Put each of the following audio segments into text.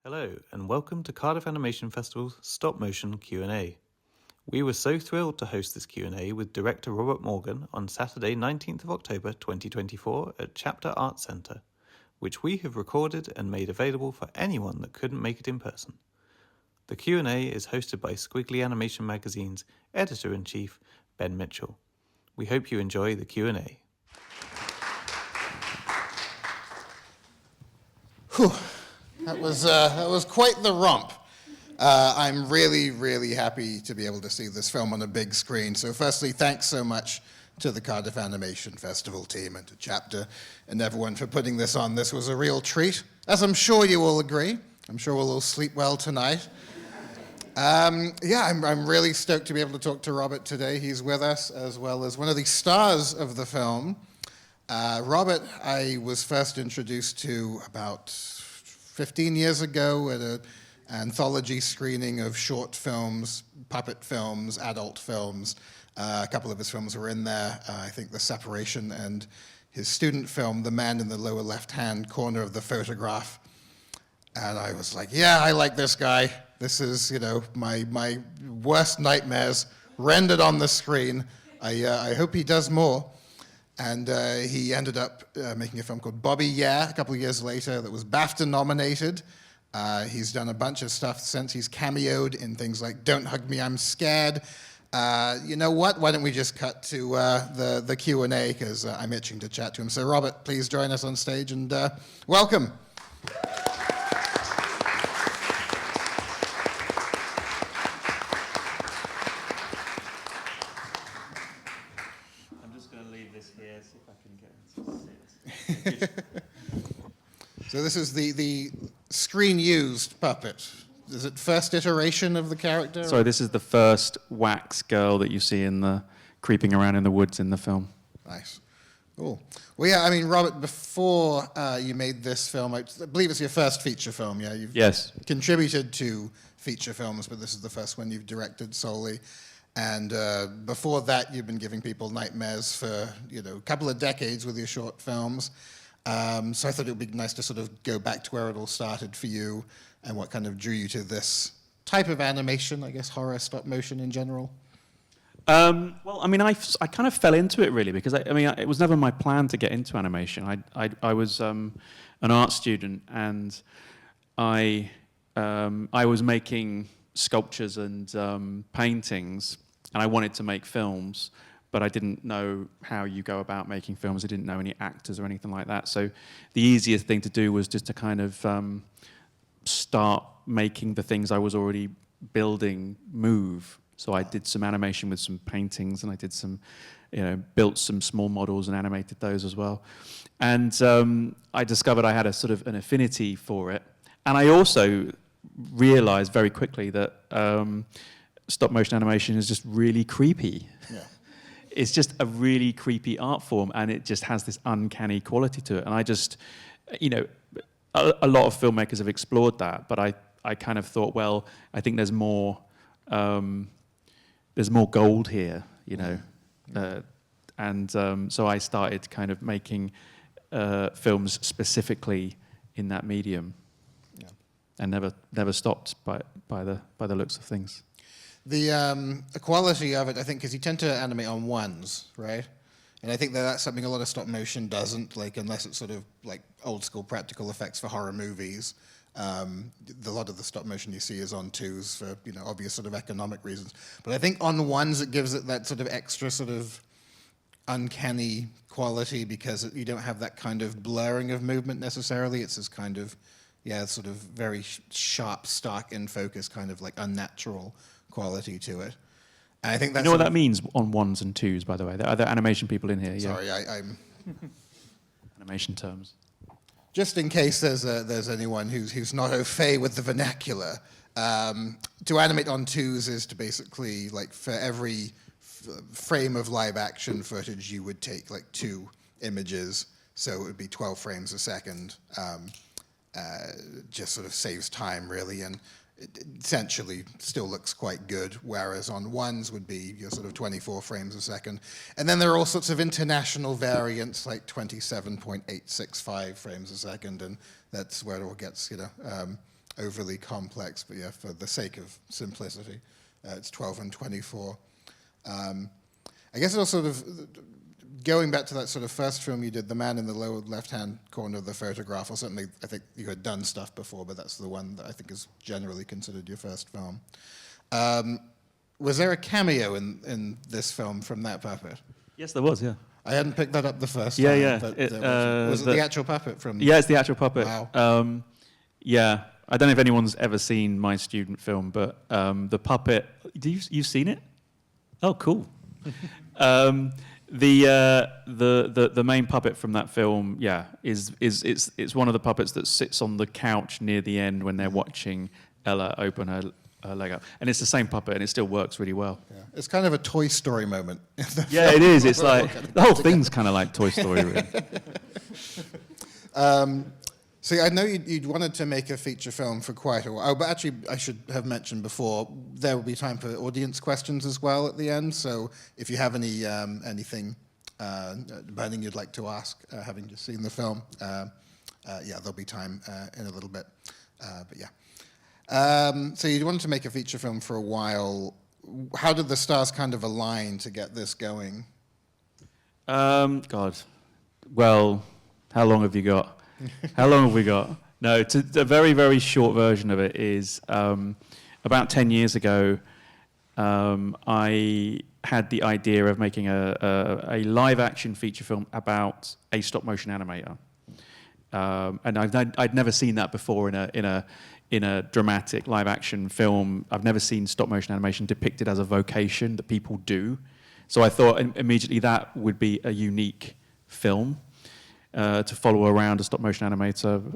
Hello, and welcome to Cardiff Animation Festival's Stopmotion Q&A. We were so thrilled to host this Q&A with director Robert Morgan on Saturday 19th of October 2024 at Chapter Arts Centre, which we have recorded and made available for anyone that couldn't make it in person. The Q&A is hosted by Squiggly Animation Magazine's Editor-in-Chief, Ben Mitchell. We hope you enjoy the Q&A. Whew. That was quite the romp. I'm really happy to be able to see this film on a big screen. So firstly, thanks so much to the Cardiff Animation Festival team and to Chapter and everyone for putting this on. This was a real treat, as I'm sure you all agree. I'm sure we'll all sleep well tonight. I'm really stoked to be able to talk to Robert today. He's with us, as well as one of the stars of the film. Robert, I was first introduced to about 15 years ago at an anthology screening of short films, puppet films, adult films. A couple of his films were in there. I think The Separation and his student film, The Man in the Lower Left-Hand Corner of the Photograph. And I was like, yeah, I like this guy. This is, my worst nightmares rendered on the screen. I hope he does more. And he ended up making a film called Bobby Yeah a couple of years later that was BAFTA nominated. He's done a bunch of stuff since. He's cameoed in things like Don't Hug Me, I'm Scared. You know what? Why don't we just cut to the Q&A, because I'm itching to chat to him. So Robert, please join us on stage and welcome. So this is the screen-used puppet. Is it first iteration of the character? Sorry, this is the first wax girl that you see in the creeping around in the woods in the film. Nice. Cool. Well, yeah, I mean, Robert, before you made this film, I believe it's your first feature film, yeah? Yes. Contributed to feature films, but this is the first one you've directed solely. And before that, you've been giving people nightmares for, a couple of decades with your short films. So I thought it would be nice to sort of go back to where it all started for you and what kind of drew you to this type of animation, I guess, horror, stop motion in general. Well, I mean, I kind of fell into it really because it was never my plan to get into animation. I was an art student and I was making sculptures and paintings, and I wanted to make films, but I didn't know how you go about making films. I didn't know any actors or anything like that. So the easiest thing to do was just to kind of start making the things I was already building move. So I did some animation with some paintings, and I did some, built some small models and animated those as well. And I discovered I had a sort of an affinity for it. And I also realized very quickly that stop motion animation is just really creepy. Yeah. It's just a really creepy art form, and it just has this uncanny quality to it. And I just, a lot of filmmakers have explored that, but I kind of thought, well, I think there's more gold here, so I started kind of making films specifically in that medium, and never stopped by the looks of things. The quality of it, I think, because you tend to animate on ones, right? And I think that's something a lot of stop motion doesn't, unless it's sort of like old school practical effects for horror movies. A lot of the stop motion you see is on twos for obvious sort of economic reasons. But I think on ones it gives it that sort of extra sort of uncanny quality because you don't have that kind of blurring of movement necessarily. It's this kind of, sort of very sharp, stark in focus, kind of like unnatural quality to it. And I think that's what that means on ones and twos, by the way. Are there animation people in here? Sorry, I'm animation terms. Just in case there's anyone who's not au fait with the vernacular, to animate on twos is to basically, for every frame of live action footage, you would take 2 images, so it would be 12 frames a second. Just sort of saves time, really, and it essentially still looks quite good, whereas on ones would be your sort of 24 frames a second. And then there are all sorts of international variants, like 27.865 frames a second, and that's where it all gets, overly complex, but yeah, for the sake of simplicity, it's 12 and 24. I guess it was sort of going back to that sort of first film you did, The Man in the Lower Left-Hand Corner of the Photograph, or certainly I think you had done stuff before, but that's the one that I think is generally considered your first film. Was there a cameo in this film from that puppet? Yes, there was, yeah. I hadn't picked that up the first Yeah, time. yeah. But was it the actual puppet from? Yeah, it's the actual puppet. Wow. Yeah, I don't know if anyone's ever seen my student film, but the puppet. You've seen it? Oh, cool. The main puppet from that film, yeah, it's one of the puppets that sits on the couch near the end when they're watching Ella open her leg up, and it's the same puppet, and it still works really well. Yeah. It's kind of a Toy Story moment. Yeah, it is. It's like the whole thing's kind of like Toy Story. Really. See, I know you'd wanted to make a feature film for quite a while. Oh, but actually, I should have mentioned before, there will be time for audience questions as well at the end. So if you have anything burning you'd like to ask, having just seen the film, yeah, there'll be time in a little bit. But yeah. So you wanted to make a feature film for a while. How did the stars kind of align to get this going? God. Well, how long have you got? How long have we got? No, the very, very short version of it is about 10 years ago, I had the idea of making a live-action feature film about a stop-motion animator. And I'd never seen that before in a dramatic live-action film. I've never seen stop-motion animation depicted as a vocation that people do. So I thought immediately that would be a unique film. To follow around a stop-motion animator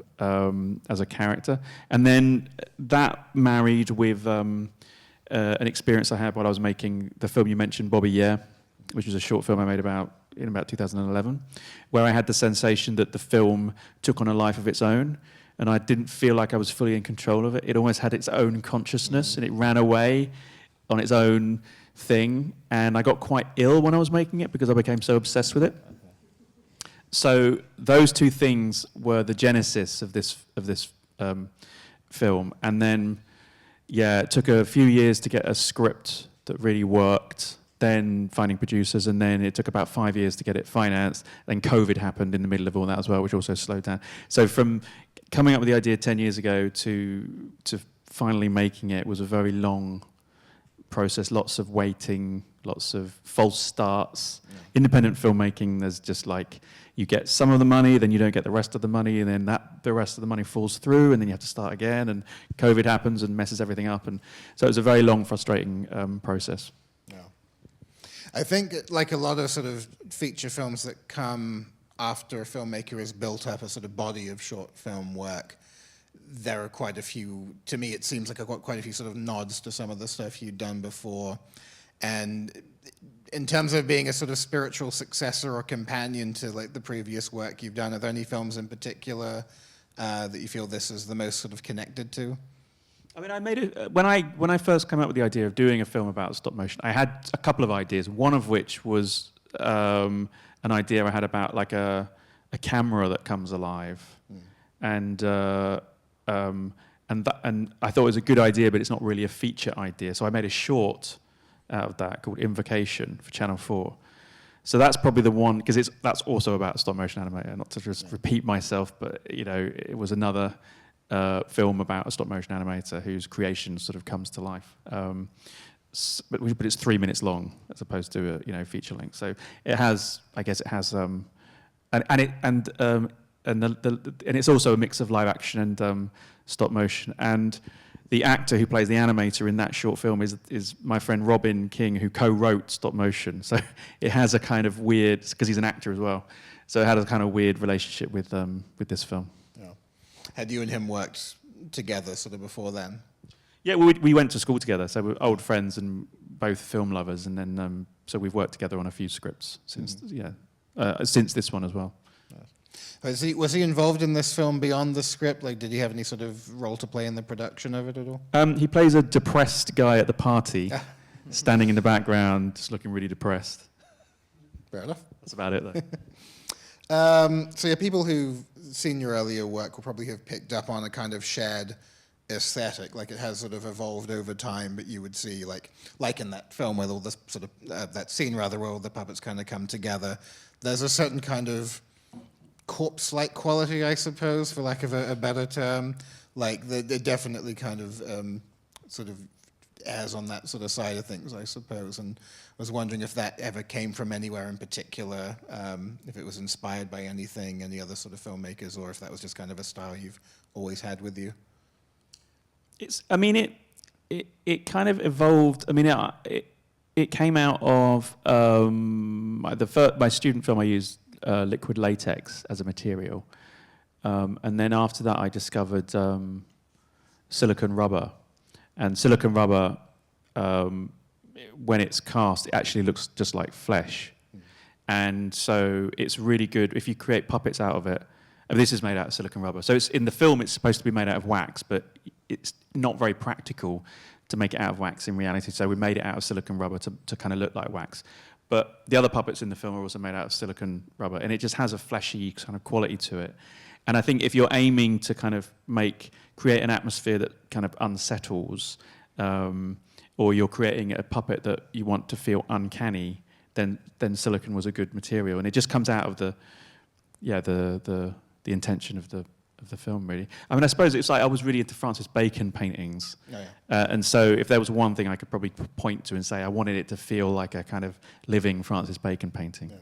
as a character. And then that married with an experience I had while I was making the film you mentioned, Bobby Yeah, which was a short film I made in about 2011, where I had the sensation that the film took on a life of its own, and I didn't feel like I was fully in control of it. It almost had its own consciousness, and it ran away on its own thing, and I got quite ill when I was making it because I became so obsessed with it. So those two things were the genesis of this film, and then it took a few years to get a script that really worked. Then finding producers, and then it took about 5 years to get it financed. Then COVID happened in the middle of all that as well, which also slowed down. So from coming up with the idea 10 years ago to finally making it was a very long process. Lots of waiting, lots of false starts. Yeah. Independent filmmaking, there's just like, you get some of the money, then you don't get the rest of the money, and then the rest of the money falls through, and then you have to start again, and COVID happens and messes everything up. And so it was a very long, frustrating process. Yeah. I think, like a lot of sort of feature films that come after a filmmaker has built up a sort of body of short film work, there are quite a few, to me it seems like I've got quite a few sort of nods to some of the stuff you'd done before. And in terms of being a sort of spiritual successor or companion to like the previous work you've done, are there any films in particular that you feel this is the most sort of connected to? I mean, I made it when I first came up with the idea of doing a film about stop motion. I had a couple of ideas. One of which was an idea I had about like a camera that comes alive, and I thought it was a good idea, but it's not really a feature idea. So I made a short out of that called Invocation for Channel 4. So that's probably the one, because that's also about stop motion animator. Not to just repeat myself, but you know, it was another film about a stop motion animator whose creation sort of comes to life. But it's 3 minutes long as opposed to a feature length. So it has, I guess, and it's also a mix of live action and stop motion. And the actor who plays the animator in that short film is my friend Robin King, who co-wrote Stop Motion. So it has a kind of weird, because he's an actor as well. So it had a kind of weird relationship with this film. Yeah. Had you and him worked together sort of before then? Yeah, we went to school together, so we're old friends and both film lovers, and then so we've worked together on a few scripts since since this one as well. Was he involved in this film beyond the script? Like, did he have any sort of role to play in the production of it at all? He plays a depressed guy at the party, standing in the background, just looking really depressed. Fair enough. That's about it, though. So yeah, people who've seen your earlier work will probably have picked up on a kind of shared aesthetic, like it has sort of evolved over time, but you would see like in that film with all this sort of that scene rather where all the puppets kind of come together, there's a certain kind of corpse-like quality, I suppose, for lack of a better term. Like they definitely kind of sort of airs on that sort of side of things, I suppose. And I was wondering if that ever came from anywhere in particular, if it was inspired by anything, any other sort of filmmakers, or if that was just kind of a style you've always had with you. I mean, it kind of evolved. I mean, it came out of my student film. I used liquid latex as a material, and then after that, I discovered silicone rubber. And silicone rubber, when it's cast, it actually looks just like flesh, and so it's really good if you create puppets out of it. And this is made out of silicone rubber. So it's in the film. It's supposed to be made out of wax, but it's not very practical to make it out of wax in reality. So we made it out of silicone rubber to kind of look like wax. But the other puppets in the film are also made out of silicone rubber, and it just has a fleshy kind of quality to it. And I think if you're aiming to kind of create an atmosphere that kind of unsettles, or you're creating a puppet that you want to feel uncanny, then silicone was a good material, and it just comes out of the intention of the film, really. I mean, I suppose it's like I was really into Francis Bacon paintings. Oh, yeah. And so if there was one thing I could probably point to and say I wanted it to feel like a kind of living Francis Bacon painting. Yeah.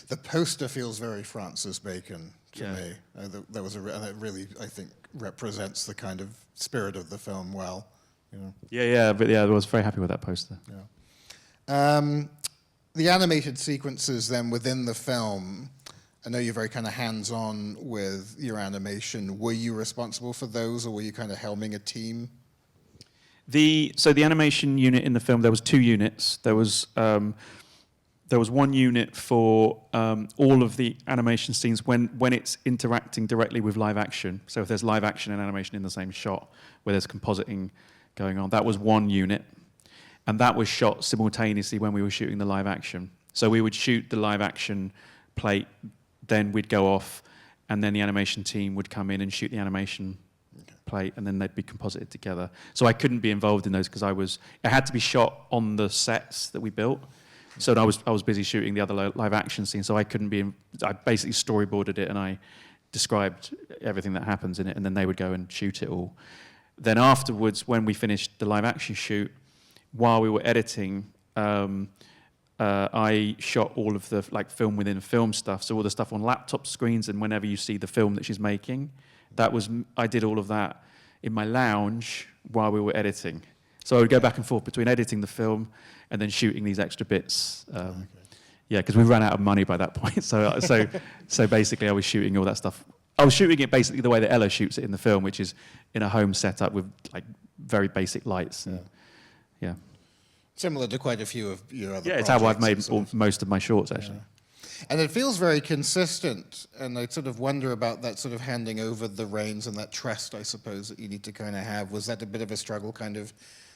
The poster feels very Francis Bacon to me. That was and it really, I think, represents the kind of spirit of the film well. You know. Yeah, I was very happy with that poster. Yeah. The animated sequences then within the film, I know you're very kind of hands-on with your animation. Were you responsible for those, or were you kind of helming a team? So the animation unit in the film, there was 2 units. There was one unit for all of the animation scenes when it's interacting directly with live action. So if there's live action and animation in the same shot, where there's compositing going on, that was one unit. And that was shot simultaneously when we were shooting the live action. So we would shoot the live action plate, then we'd go off, and then the animation team would come in and shoot the animation plate, and then they'd be composited together. So I couldn't be involved in those because it had to be shot on the sets that we built. So I was busy shooting the other live action scene, so I couldn't be. I basically storyboarded it and I described everything that happens in it, and then they would go and shoot it all. Then afterwards, when we finished the live action shoot, while we were editing, I shot all of the film within film stuff, so all the stuff on laptop screens, and whenever you see the film that she's making, I did all of that in my lounge while we were editing. So I would go back and forth between editing the film and then shooting these extra bits. Yeah, because we ran out of money by that point. So basically, I was shooting all that stuff. I was shooting it basically the way that Ella shoots it in the film, which is in a home setup with very basic lights. And, yeah. Similar to quite a few of your other projects. Yeah, it's how I've made most of my shorts, actually. Yeah. And it feels very consistent, and I sort of wonder about that sort of handing over the reins and that trust, I suppose, that you need to kind of have. Was that a bit of a struggle, kind of,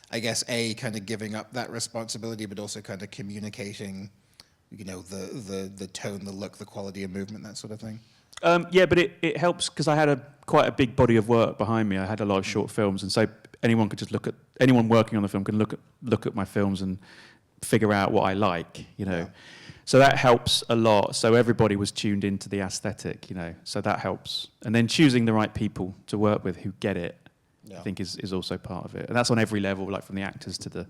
I guess, kind of giving up that responsibility, but also kind of communicating, the tone, the look, the quality of movement, that sort of thing? Yeah, but it helps because I had quite a big body of work behind me. I had a lot of short films, and so anyone working on the film can look at my films and figure out what I like, Yeah. So that helps a lot. So everybody was tuned into the aesthetic, So that helps. And then choosing the right people to work with who get it, I think is also part of it. And that's on every level, like from the actors to the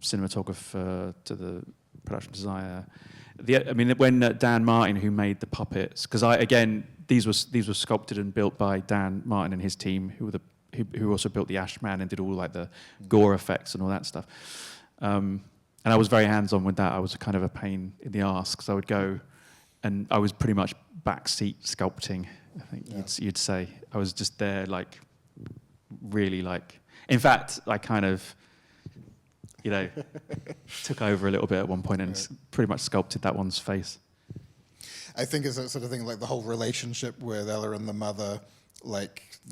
cinematographer to the production designer. When Dan Martin, who made the puppets, because these were sculpted and built by Dan Martin and his team, who also built the Ashman and did all the gore effects and all that stuff. And I was very hands-on with that. I was kind of a pain in the arse because I would go, and I was pretty much backseat sculpting. I think you'd say I was just there, really. In fact, I kind of, took over a little bit at one point and pretty much sculpted that one's face. I think it's that sort of thing, like the whole relationship with Ella and the mother,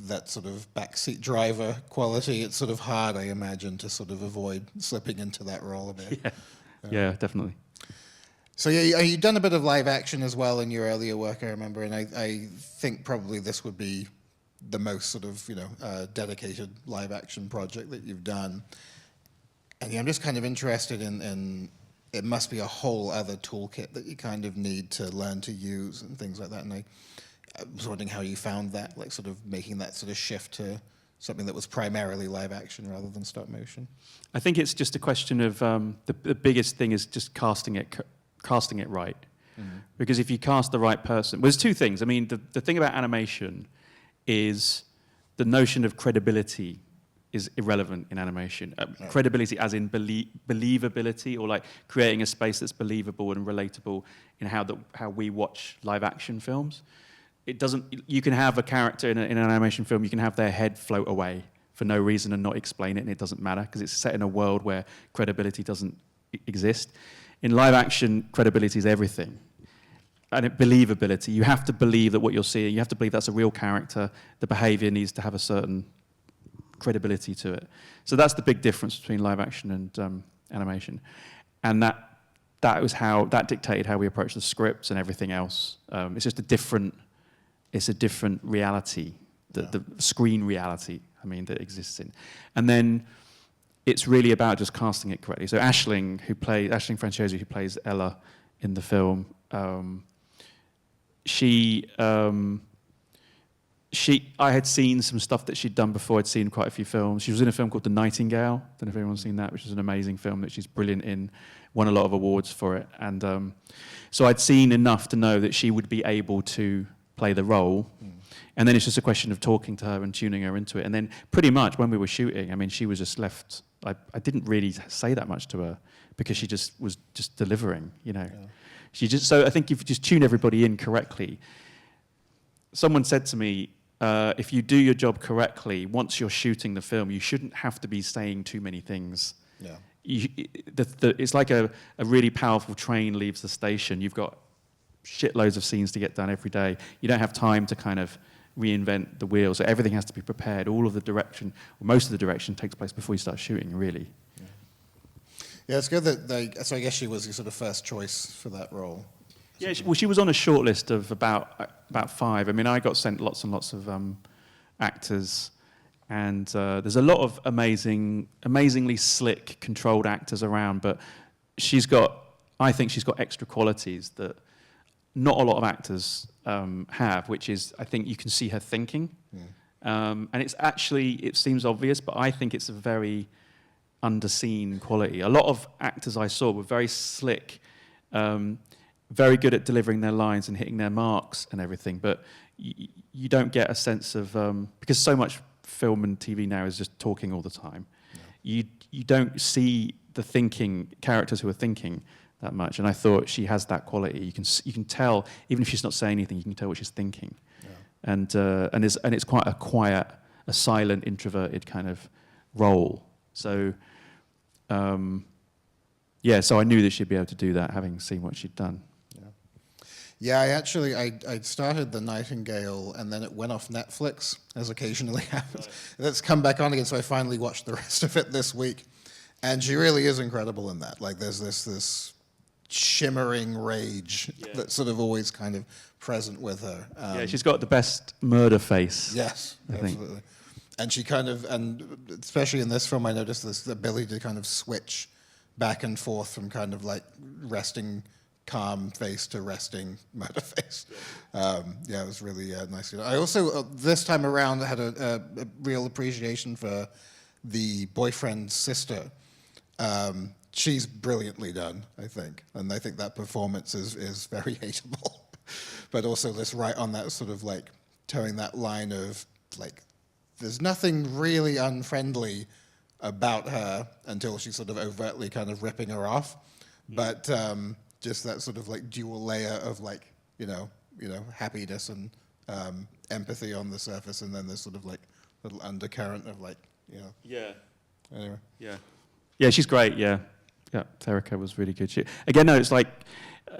that sort of backseat driver quality. It's sort of hard, I imagine, to sort of avoid slipping into that role a bit. Yeah, definitely. So you've done a bit of live action as well in your earlier work, I remember, and I think probably this would be the most sort of, dedicated live action project that you've done. And I'm just kind of interested in it must be a whole other toolkit that you kind of need to learn to use and things like that. And I was wondering how you found that, like sort of making that sort of shift to something that was primarily live action rather than stop motion. I think it's just a question of the biggest thing is just casting it right. Mm-hmm. Because if you cast the right person, well, there's two things. I mean, the thing about animation is the notion of credibility is irrelevant in animation. Credibility as in believability, or like creating a space that's believable and relatable in how we watch live action films. It doesn't. You can have a character in an animation film. You can have their head float away for no reason and not explain it, and it doesn't matter because it's set in a world where credibility doesn't exist. In live action, credibility is everything. And believability, you have to believe that what you're seeing, you have to believe that's a real character. The behavior needs to have a certain credibility to it. So that's the big difference between live action and animation. And that dictated how we approach the scripts and everything else. It's just a different reality, the screen reality, that exists in. And then it's really about just casting it correctly. So Aisling Franciosi, who plays Ella in the film, I had seen some stuff that she'd done before. I'd seen quite a few films. She was in a film called The Nightingale. I don't know if anyone's seen that, which is an amazing film that she's brilliant in. Won a lot of awards for it. And so I'd seen enough to know that she would be able to play the role. Mm. And then it's just a question of talking to her and tuning her into it. And then pretty much when we were shooting, she was just left. I didn't really say that much to her because she just was just delivering, Yeah. So I think if you just tune everybody in correctly. Someone said to me, if you do your job correctly, once you're shooting the film, you shouldn't have to be saying too many things. Yeah. It's like a really powerful train leaves the station. You've got shitloads of scenes to get done every day. You don't have time to kind of reinvent the wheel. So everything has to be prepared. All of the direction, or most of the direction, takes place before you start shooting, really. Yeah, it's good that so I guess she was your sort of first choice for that role. Yeah, she was on a short list of about 5. I got sent lots and lots of actors, and there's a lot of amazingly slick, controlled actors around. But I think she's got extra qualities that not a lot of actors have, which is I think you can see her thinking, and it seems obvious, but I think it's a very underseen quality. A lot of actors I saw were very slick. Very good at delivering their lines and hitting their marks and everything, but you don't get a sense of because so much film and TV now is just talking all the time. Yeah. You don't see the characters who are thinking that much, and I thought she has that quality. You can tell even if she's not saying anything, you can tell what she's thinking, and it's quite a quiet, a silent, introverted kind of role. So. So I knew that she'd be able to do that, having seen what she'd done. Yeah, I started The Nightingale, and then it went off Netflix, as occasionally happens. Right. It's come back on again, so I finally watched the rest of it this week. And she really is incredible in that. Like, there's this shimmering rage that's sort of always kind of present with her. She's got the best murder face. Yes, I absolutely. think. And she and especially in this film, I noticed this ability to kind of switch back and forth from kind of like resting calm face to resting murder face. It was really nice. I also, this time around, had a real appreciation for the boyfriend's sister. She's brilliantly done, I think. And I think that performance is very hateable. But also this right on that sort of like towing that line of like, there's nothing really unfriendly about her until she's sort of overtly kind of ripping her off. But just that sort of like dual layer of like, happiness and empathy on the surface, and then there's sort of like little undercurrent of like, Yeah. Anyway. Yeah. Yeah, she's great, yeah. Yeah, Terica was really good. It's like,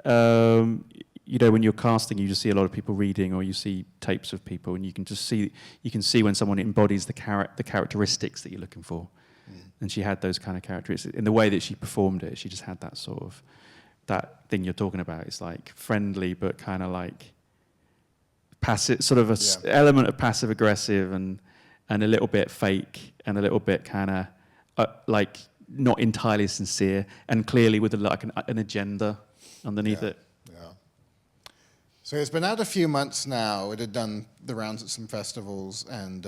when you're casting, you just see a lot of people reading, or you see tapes of people, and you can see when someone embodies the characteristics that you're looking for. And she had those kind of characteristics. In the way that she performed it, she just had that sort of, that thing you're talking about. It's like friendly, but kind of like passive, sort of a element of passive aggressive and a little bit fake and a little bit kind of like not entirely sincere and clearly with like an agenda underneath it. Yeah. So it's been out a few months now. It had done the rounds at some festivals and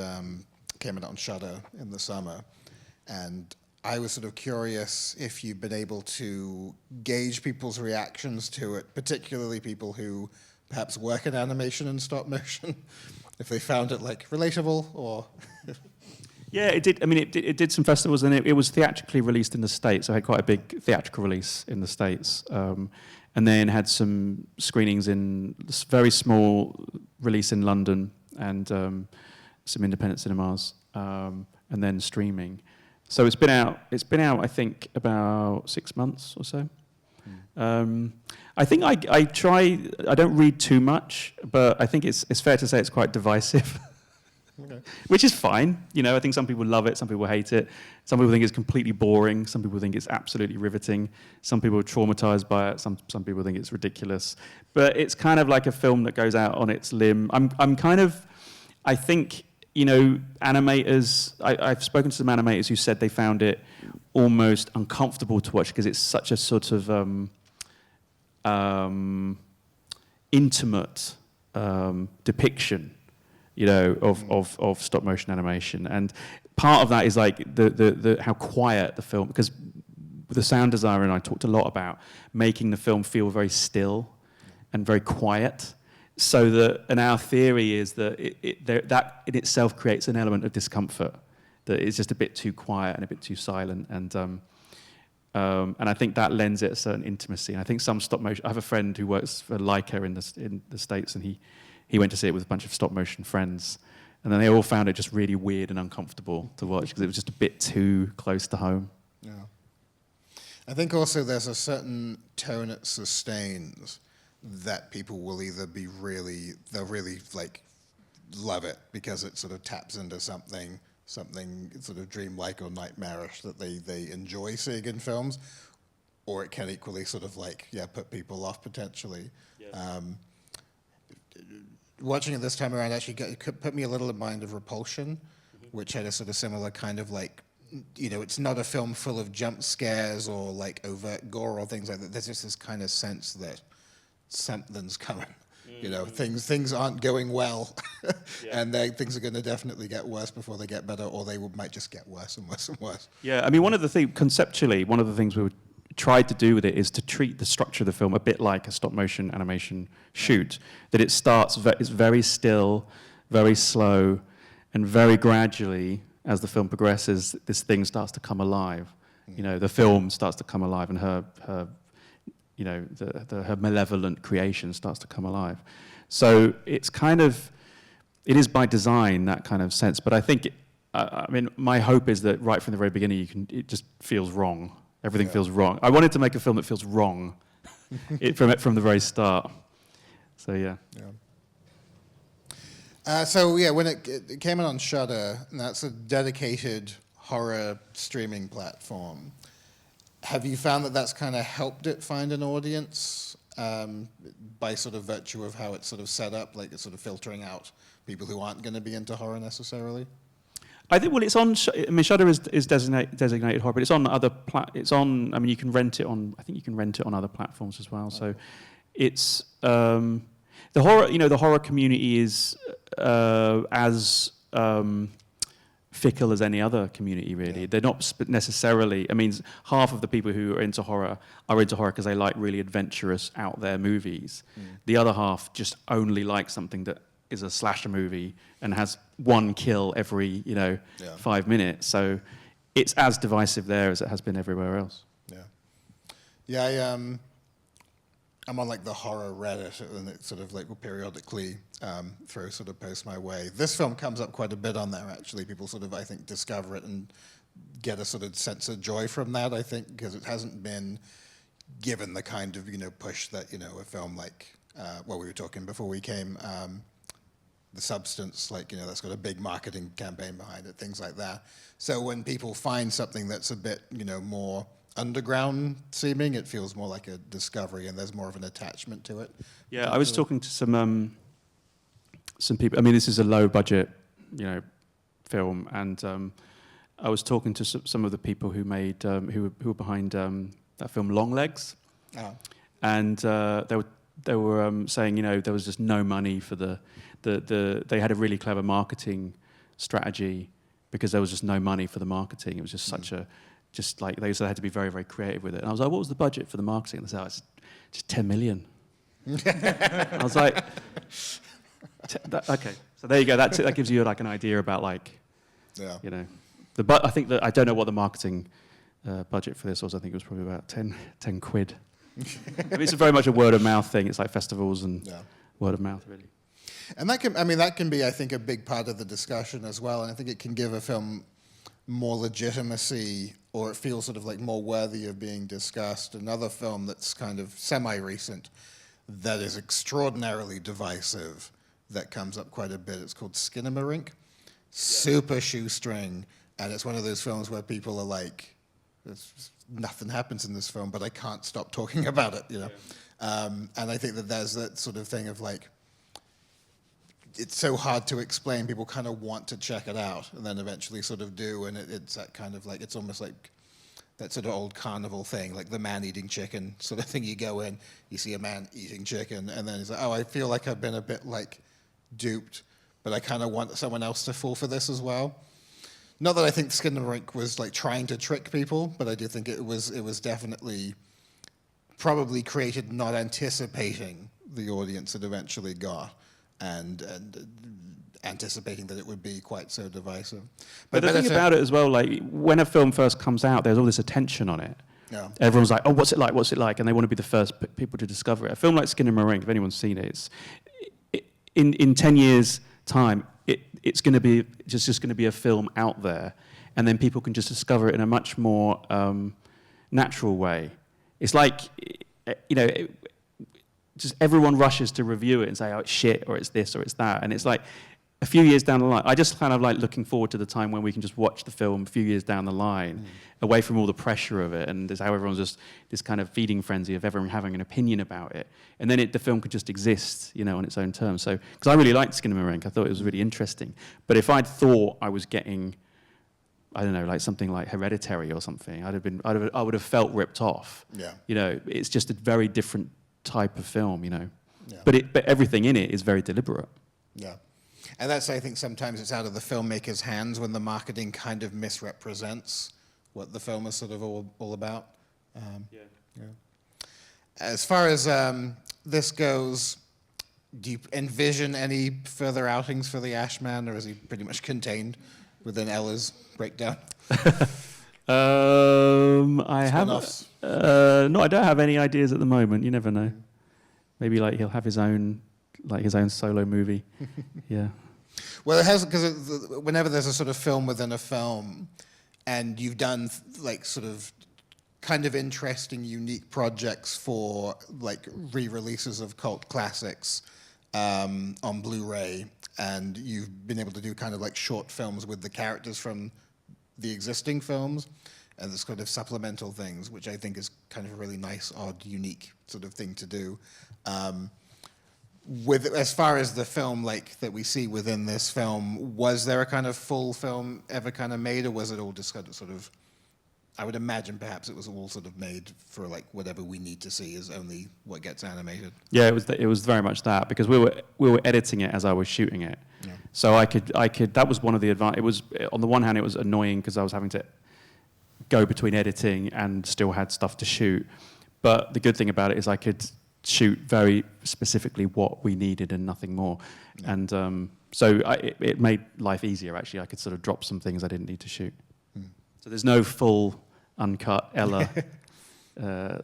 came out on Shudder in the summer. And I was sort of curious if you've been able to gauge people's reactions to it, particularly people who perhaps work in animation and stop motion, if they found it like relatable or... Yeah, it did. I mean, it did some festivals, and it was theatrically released in the States. So I had quite a big theatrical release in the States, and then had some screenings in this very small release in London and some independent cinemas, and then streaming. So it's been out. I think about 6 months or so. I think I try. I don't read too much, but I think it's fair to say it's quite divisive. Okay. Which is fine. You know, I think some people love it, some people hate it. Some people think it's completely boring. Some people think it's absolutely riveting. Some people are traumatized by it. Some people think it's ridiculous. But it's kind of like a film that goes out on its limb. I think, you know, animators, I've spoken to some animators who said they found it almost uncomfortable to watch because it's such a sort of intimate depiction, you know, of stop motion animation. And part of that is like the how quiet the film, because the sound designer and I talked a lot about making the film feel very still and very quiet, so that, and our theory is that that in itself creates an element of discomfort, that it's just a bit too quiet and a bit too silent, and I think that lends it a certain intimacy. And I think some stop motion, I have a friend who works for Leica in the States, and he went to see it with a bunch of stop motion friends, and then they all found it just really weird and uncomfortable to watch because it was just a bit too close to home. Yeah. I think also there's a certain tone it sustains that people will either be they'll really like love it because it sort of taps into something sort of dreamlike or nightmarish that they enjoy seeing in films, or it can equally sort of like, put people off potentially. Yeah. Watching it this time around actually put me a little in mind of Repulsion, which had a sort of similar kind of like, you know, it's not a film full of jump scares or like overt gore or things like that. There's just this kind of sense that something's coming. You know, things aren't going well, and things are going to definitely get worse before they get better, or they might just get worse and worse and worse. Yeah, I mean, conceptually, one of the things we tried to do with it is to treat the structure of the film a bit like a stop-motion animation shoot, that it starts, it's very still, very slow, and very gradually, as the film progresses, this thing starts to come alive. You know, the film starts to come alive, and her you know, her malevolent creation starts to come alive. So it's kind of, it is by design, that kind of sense. But I think, I mean, my hope is that right from the very beginning, it just feels wrong. Everything feels wrong. I wanted to make a film that feels wrong from the very start. So, yeah. When it came in on Shudder, and that's a dedicated horror streaming platform, have you found that that's kind of helped it find an audience by sort of virtue of how it's sort of set up, like it's sort of filtering out people who aren't going to be into horror necessarily? I think, well, it's on, I mean, Shudder is designated horror, but it's on other, I mean, you can rent it on, I think you can rent it on other platforms as well. So it's, the horror community is as fickle as any other community, really. Yeah. They're not necessarily, I mean, half of the people who are into horror because they like really adventurous, out there movies. The other half just only like something that is a slasher movie and has one kill every, 5 minutes. So it's as divisive there as it has been everywhere else. Yeah, I'm on like the horror Reddit, and it sort of like will periodically throw sort of posts my way. This film comes up quite a bit on there, actually. People sort of, I think, discover it and get a sort of sense of joy from that, I think, because it hasn't been given the kind of, push that, a film like, we were talking before we came, The Substance, like, that's got a big marketing campaign behind it, things like that. So when people find something that's a bit, more underground seeming, it feels more like a discovery, and there's more of an attachment to it. Yeah, I was talking to some some people. I mean, this is a low budget, film, and I was talking to some of the people who made who were behind that film Longlegs, and they were saying, there was just no money for they had a really clever marketing strategy because there was just no money for the marketing. It was just just like they had to be very, very creative with it. And I was like, what was the budget for the marketing? And they said, it's just 10 million. I was like, okay, so there you go. That gives you like an idea about I think that I don't know what the marketing budget for this was. I think it was probably about 10 quid. I mean, it's very much a word of mouth thing. It's like festivals and word of mouth, really. And that can be, I think, a big part of the discussion as well. And I think it can give a film more legitimacy, or it feels sort of like more worthy of being discussed. Another film that's kind of semi-recent that is extraordinarily divisive, that comes up quite a bit. It's called Skinamarink. Super shoestring, and it's one of those films where people are like, nothing happens in this film, but I can't stop talking about it, And I think that there's that sort of thing of like, it's so hard to explain. People kind of want to check it out, and then eventually sort of do, and it's that kind of like, it's almost like that sort of old carnival thing, like the man eating chicken sort of thing. You go in, you see a man eating chicken, and then he's like, oh, I feel like I've been a bit like duped, but I kind of want someone else to fall for this as well. Not that I think Skinamarink was like trying to trick people, but I do think it was definitely probably created not anticipating the audience it eventually got, and anticipating that it would be quite so divisive. But the thing about it as well, like when a film first comes out, there's all this attention on it. Yeah. Everyone's like, oh, what's it like? What's it like? And they want to be the first people to discover it. A film like Skinamarink, if anyone's seen it, in 10 years' time, it's going to be just going to be a film out there, and then people can just discover it in a much more natural way. It's like, just everyone rushes to review it and say, oh, it's shit, or it's this, or it's that, and it's like a few years down the line. I just kind of like looking forward to the time when we can just watch the film a few years down the line, away from all the pressure of it, and there's how everyone's just this kind of feeding frenzy of everyone having an opinion about it, and then the film could just exist, on its own terms. So, because I really liked Skinamarink, I thought it was really interesting. But if I'd thought I was getting, I don't know, like something like Hereditary or something, I would have felt ripped off. Yeah. It's just a very different type of film, Yeah. But everything in it is very deliberate. Yeah. And that's, I think, sometimes it's out of the filmmaker's hands when the marketing kind of misrepresents what the film is sort of all about. As far as this goes, do you envision any further outings for the Ashman, or is he pretty much contained within Ella's breakdown? I haven't. No, I don't have any ideas at the moment. You never know. Maybe like he'll have his own solo movie. Yeah. Well, it has, because whenever there's a sort of film within a film, and you've done like sort of kind of interesting, unique projects for like re-releases of cult classics on Blu-ray, and you've been able to do kind of like short films with the characters from the existing films, and this kind of supplemental things, which I think is kind of a really nice, odd, unique sort of thing to do. With as far as the film like that we see within this film, was there a kind of full film ever kind of made, or was it all just kind of sort of? I would imagine perhaps it was all sort of made for like whatever we need to see is only what gets animated. Yeah, it was very much that, because we were editing it as I was shooting it. Yeah. So I could that was one of the advantages. It was, on the one hand, it was annoying because I was having to go between editing and still had stuff to shoot. But the good thing about it is I could shoot very specifically what we needed and nothing more. Yeah. And so it made life easier, actually. I could sort of drop some things I didn't need to shoot. So there's no full, uncut Ella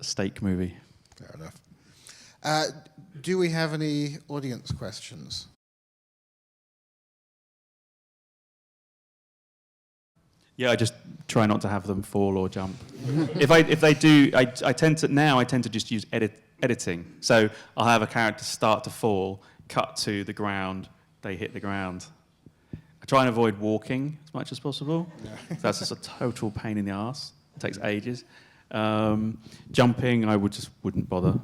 steak movie. Fair enough. Do we have any audience questions? Yeah, I just try not to have them fall or jump. if they do, I tend to just use editing. So I'll have a character start to fall, cut to the ground, they hit the ground. I try and avoid walking as much as possible. Yeah. So that's just a total pain in the arse. It takes ages. Jumping, I wouldn't bother.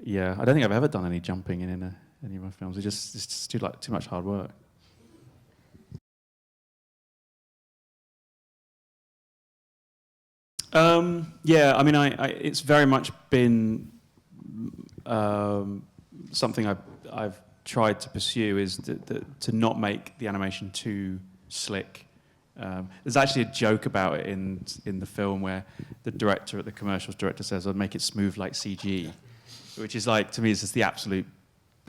yeah, I don't think I've ever done any jumping in any of my films. It's just too much hard work. Yeah, I mean, it's very much been something I've tried to pursue, is to not make the animation too slick. There's actually a joke about it in the film where the commercials director says, "I'd make it smooth like CG," which is like, to me, is just the absolute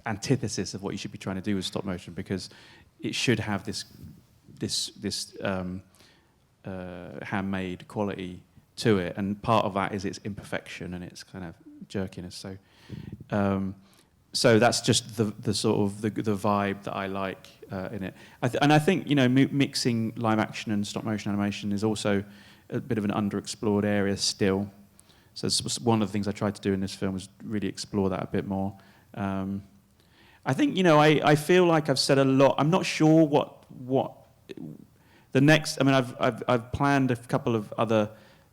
antithesis of what you should be trying to do with stop motion, because it should have this handmade quality to it, and part of that is its imperfection and its kind of jerkiness. So that's just the sort of the vibe that I like in it. And I think, you know, mixing live action and stop motion animation is also a bit of an underexplored area still. So it's one of the things I tried to do in this film was really explore that a bit more. I think, you know, I feel like I've said a lot. I'm not sure what the next. I mean, I've planned a couple of other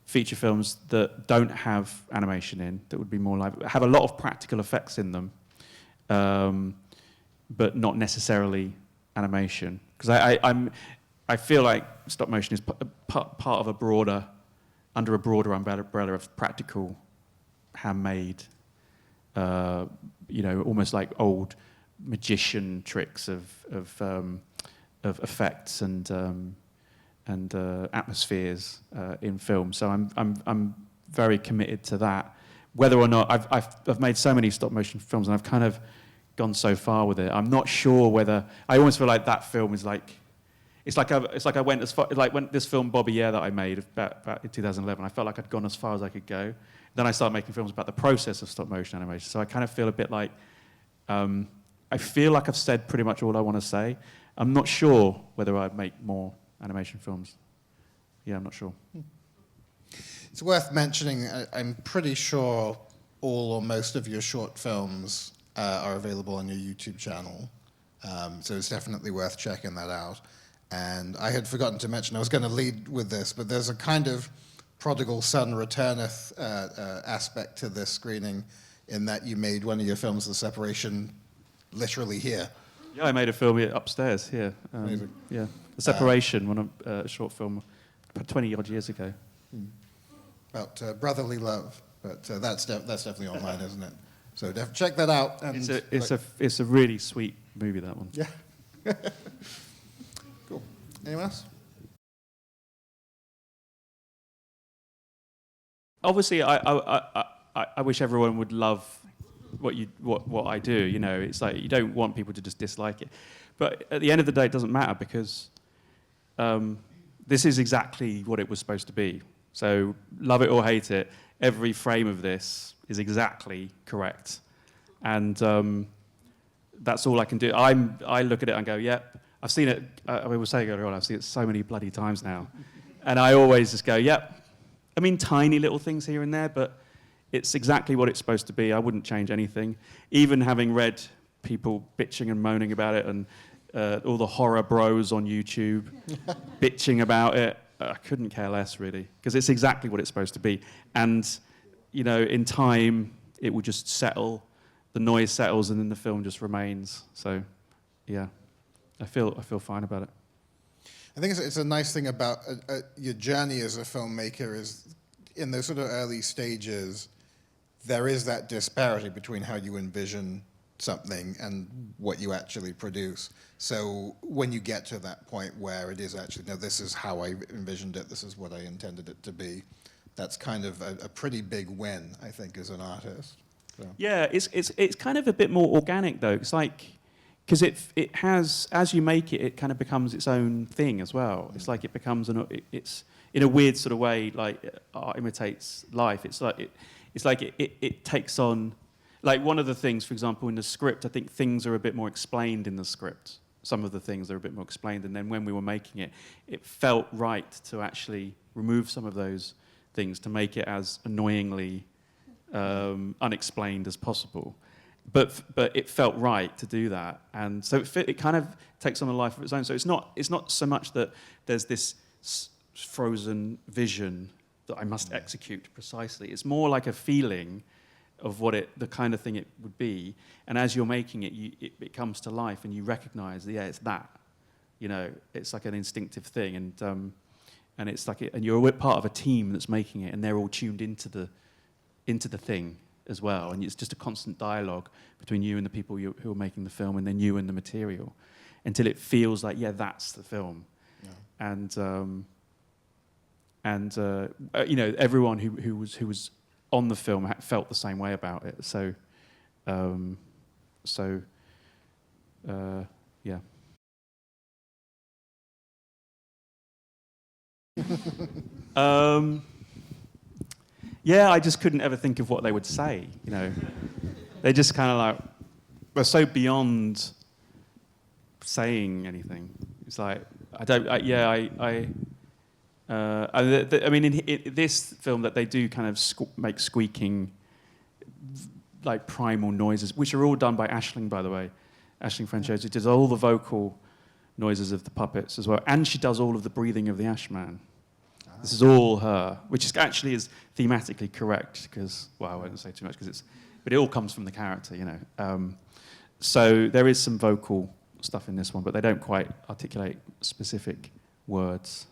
feature films that don't have animation in, that would be more live, have a lot of practical effects in them, but not necessarily animation. Because I feel like stop motion is part of under a broader umbrella of practical, handmade, you know, almost like old magician tricks of effects and atmospheres in film. So I'm very committed to that. Whether or not I've made so many stop motion films and I've kind of gone so far with it, I'm not sure whether I almost feel like that film is like it's like I went as far, like when this film Bobby Yeah that I made about in 2011. I felt like I'd gone as far as I could go. Then I started making films about the process of stop motion animation. So I kind of feel a bit like I feel like I've said pretty much all I want to say. I'm not sure whether I'd make more animation films. Yeah, I'm not sure. It's worth mentioning, I'm pretty sure all or most of your short films are available on your YouTube channel. So it's definitely worth checking that out. And I had forgotten to mention, I was going to lead with this, but there's a kind of prodigal son returneth aspect to this screening, in that you made one of your films, The Separation, literally here. Yeah, I made a film here upstairs here. Amazing. Yeah, The Separation, a short film 20-odd years ago. About brotherly love, but that's definitely online, isn't it? So check that out. And It's a really sweet movie, that one. Yeah. Cool. Anyone else? Obviously, I wish everyone would love what I do. You know, it's like you don't want people to just dislike it, but at the end of the day, it doesn't matter, because this is exactly what it was supposed to be. So love it or hate it, every frame of this is exactly correct, and that's all I can do. I look at it and go, yep, I've seen it. I was saying earlier on, I've seen it so many bloody times now, and I always just go, yep. I mean, tiny little things here and there, but it's exactly what it's supposed to be. I wouldn't change anything. Even having read people bitching and moaning about it, and all the horror bros on YouTube bitching about it, I couldn't care less, really, because it's exactly what it's supposed to be. And, you know, in time, it will just settle, the noise settles, and then the film just remains. So, yeah, I feel fine about it. I think it's a nice thing about your journey as a filmmaker is, in those sort of early stages, there is that disparity between how you envision something and what you actually produce. So when you get to that point where it is actually, no, this is how I envisioned it, this is what I intended it to be, that's kind of a pretty big win, I think, as an artist. So. Yeah, it's kind of a bit more organic, though. It's like, because it has, as you make it, it kind of becomes its own thing as well. It's like it becomes it's in a weird sort of way, like art imitates life. It's like it takes on, like one of the things, for example, in the script, I think things are a bit more explained in the script. Some of the things are a bit more explained, and then when we were making it, it felt right to actually remove some of those things to make it as annoyingly unexplained as possible. But it felt right to do that, and so it kind of takes on a life of its own. So it's not so much that there's this frozen vision that I must execute precisely. It's more like a feeling of what the kind of thing it would be. And as you're making it, it comes to life, and you recognise, yeah, it's that. You know, it's like an instinctive thing, and it's like, and you're part of a team that's making it, and they're all tuned into the thing as well, and it's just a constant dialogue between you and the people who are making the film, and then you and the material, until it feels like, yeah, that's the film. Yeah. And you know, everyone who was on the film felt the same way about it. So, yeah. Yeah, I just couldn't ever think of what they would say. You know, they just kind of like were so beyond saying anything. It's like I mean, in this film, that they do kind of make squeaking, like primal noises, which are all done by Aisling, by the way. Aisling Franciosi does all the vocal noises of the puppets as well, and she does all of the breathing of the Ashman. This is all her, which is actually is thematically correct, because, well, I won't say too much, but it all comes from the character, you know. So there is some vocal stuff in this one, but they don't quite articulate specific words.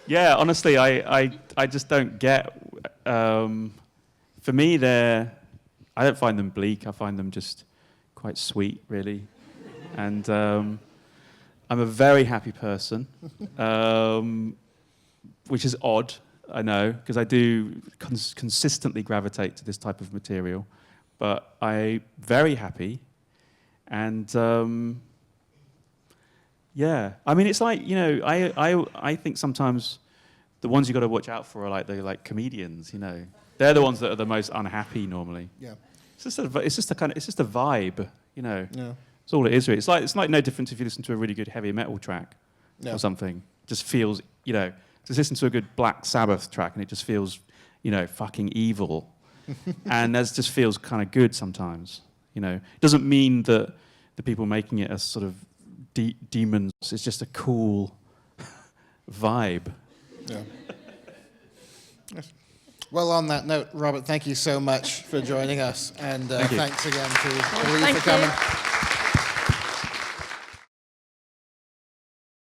Yeah, honestly, I just don't get. For me, I don't find them bleak. I find them just quite sweet, really. And I'm a very happy person, which is odd, I know, because I do consistently gravitate to this type of material. But I'm very happy, and yeah, I mean, it's like, you know, I think sometimes the ones you got to watch out for are like the comedians, you know, they're the ones that are the most unhappy normally. Yeah, it's just a vibe, you know. Yeah. That's all it is, really. It's like no difference if you listen to a really good heavy metal track or something. It just feels, you know, just listen to a good Black Sabbath track and it just feels, you know, fucking evil. And that just feels kind of good sometimes, you know. It doesn't mean that the people making it are sort of demons. It's just a cool vibe. Yeah. Yes. Well, on that note, Robert, thank you so much for joining us. And thanks again to Lee for coming.